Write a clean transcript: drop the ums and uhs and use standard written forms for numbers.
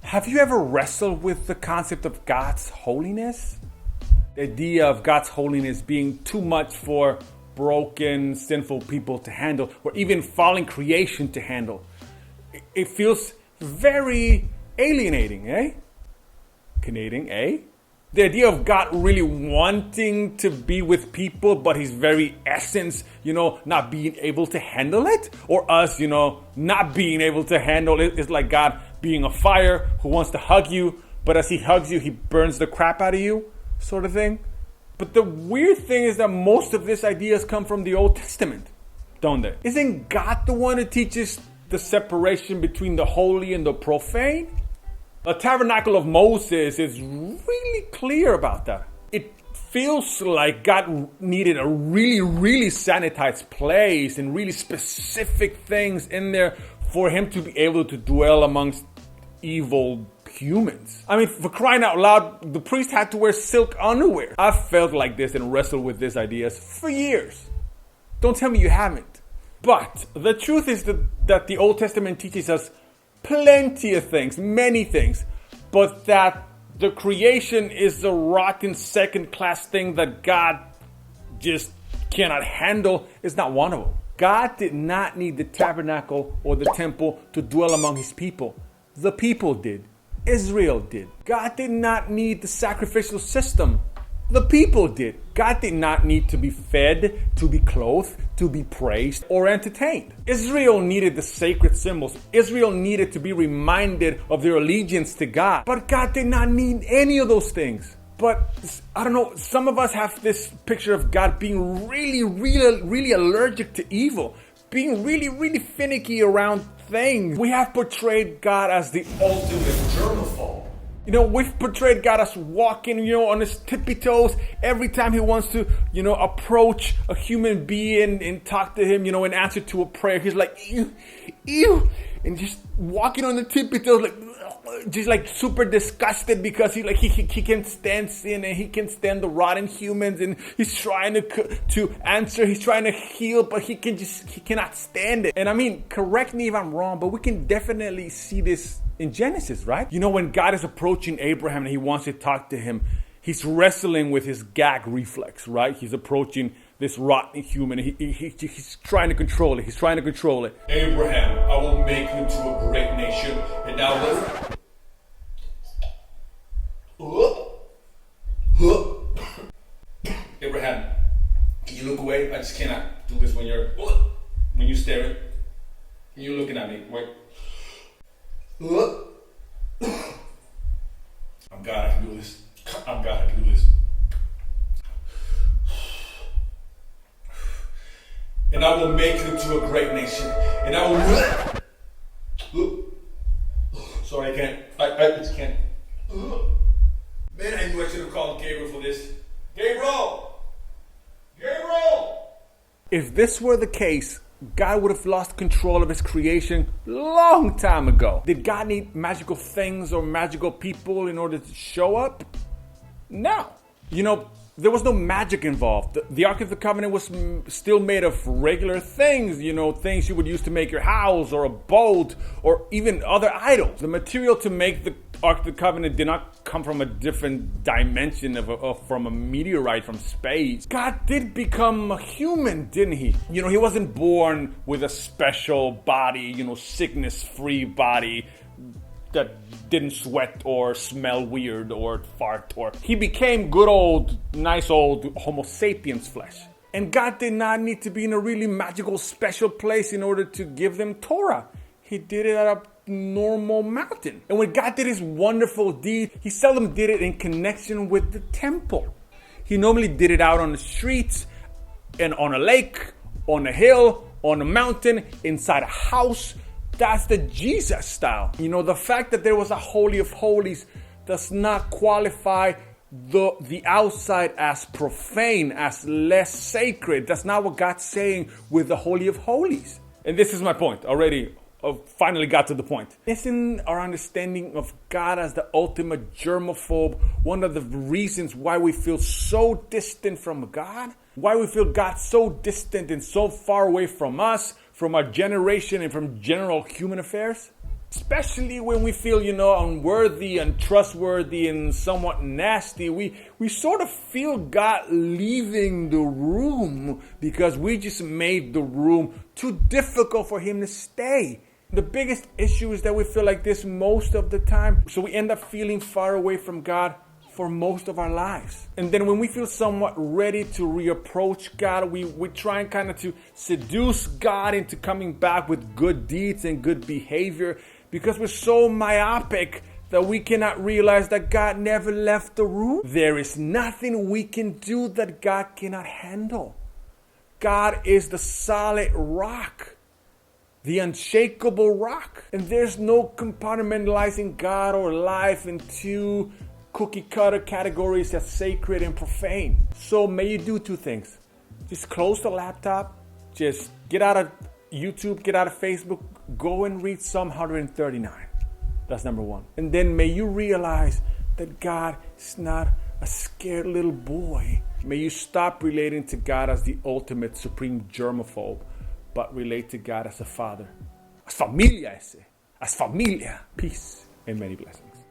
Have you ever wrestled with the concept of God's holiness? The idea of God's holiness being too much for broken, sinful people to handle, or even fallen creation to handle. It feels very alienating, eh? Canadian, eh? The idea of God really wanting to be with people, but his very essence, not being able to handle it. Or us, not being able to handle it. It's like God being a fire who wants to hug you, but as he hugs you, he burns the crap out of you, sort of thing. But the weird thing is that most of these ideas come from the Old Testament, don't they? Isn't God the one who teaches the separation between the holy and the profane? The tabernacle of Moses is really clear about that. It feels like God needed a really, really sanitized place and really specific things in there for him to be able to dwell amongst evil humans. I mean, for crying out loud, the priest had to wear silk underwear. I've felt like this and wrestled with these ideas for years. Don't tell me you haven't. But the truth is that the Old Testament teaches us plenty of things, many things, but that the creation is a rotten second-class thing that God just cannot handle is not one of them. God did not need the tabernacle or the temple to dwell among his people. The people did. Israel did. God did not need the sacrificial system. The people did. God did not need to be fed, to be clothed, to be praised, or entertained. Israel needed the sacred symbols. Israel needed to be reminded of their allegiance to God. But God did not need any of those things. But, I don't know, some of us have this picture of God being really, really, really allergic to evil. Being really, really finicky around things. We have portrayed God as the ultimate germaphobe. We've portrayed God as walking, on his tippy toes every time he wants to, approach a human being and talk to him, in answer to a prayer. He's like, ew, and just walking on the tippy toes, just like super disgusted because he can't stand sin and he can't stand the rotten humans, and he's trying to answer, he's trying to heal, but he cannot stand it. And I mean, correct me if I'm wrong, but we can definitely see this in Genesis, right? When God is approaching Abraham and he wants to talk to him, he's wrestling with his gag reflex, right? He's approaching this rotten human. He's trying to control it. He's trying to control it. Abraham, I will make you into a great nation. And now listen. Abraham, can you look away? I just cannot do this when you're staring. You're looking at me. Wait. I'm God, I can do this. I'm God, I can do this. And I will make you into a great nation. And I will... Sorry, I can't. I just can't. Man, I knew I should have called Gabriel for this. Gabriel! Gabriel! If this were the case, God would have lost control of his creation long time ago. Did God need magical things or magical people in order to show up? No. There was no magic involved. The Ark of the Covenant was still made of regular things, things you would use to make your house or a boat or even other idols. The material to make the Ark of the Covenant did not come from a different dimension from a meteorite from space. God did become a human, didn't he? He wasn't born with a special body, sickness-free body that didn't sweat or smell weird or fart, or he became good old, nice old Homo sapiens flesh. And God did not need to be in a really magical special place in order to give them Torah. He did it at a normal mountain. And when God did his wonderful deed, he seldom did it in connection with the temple. He normally did it out on the streets and on a lake, on a hill, on a mountain, inside a house. That's the Jesus style. The fact that there was a Holy of Holies does not qualify the outside as profane, as less sacred. That's not what God's saying with the Holy of Holies. And this is my point already. Finally got to the point. Isn't our understanding of God as the ultimate germaphobe one of the reasons why we feel so distant from God? Why we feel God so distant and so far away from us, from our generation, and from general human affairs? Especially when we feel, unworthy, untrustworthy, and somewhat nasty. We sort of feel God leaving the room because we just made the room too difficult for him to stay. The biggest issue is that we feel like this most of the time. So we end up feeling far away from God for most of our lives. And then when we feel somewhat ready to reapproach God, we try and kind of to seduce God into coming back with good deeds and good behavior, because we're so myopic that we cannot realize that God never left the room. There is nothing we can do that God cannot handle. God is the solid rock, the unshakable rock. And there's no compartmentalizing God or life into cookie cutter categories as sacred and profane. So may you do two things. Just close the laptop, just get out of YouTube, get out of Facebook, go and read Psalm 139. That's number one. And then may you realize that God is not a scared little boy. May you stop relating to God as the ultimate supreme germaphobe, but relate to God as a father. As familia ese. As familia. Peace and many blessings.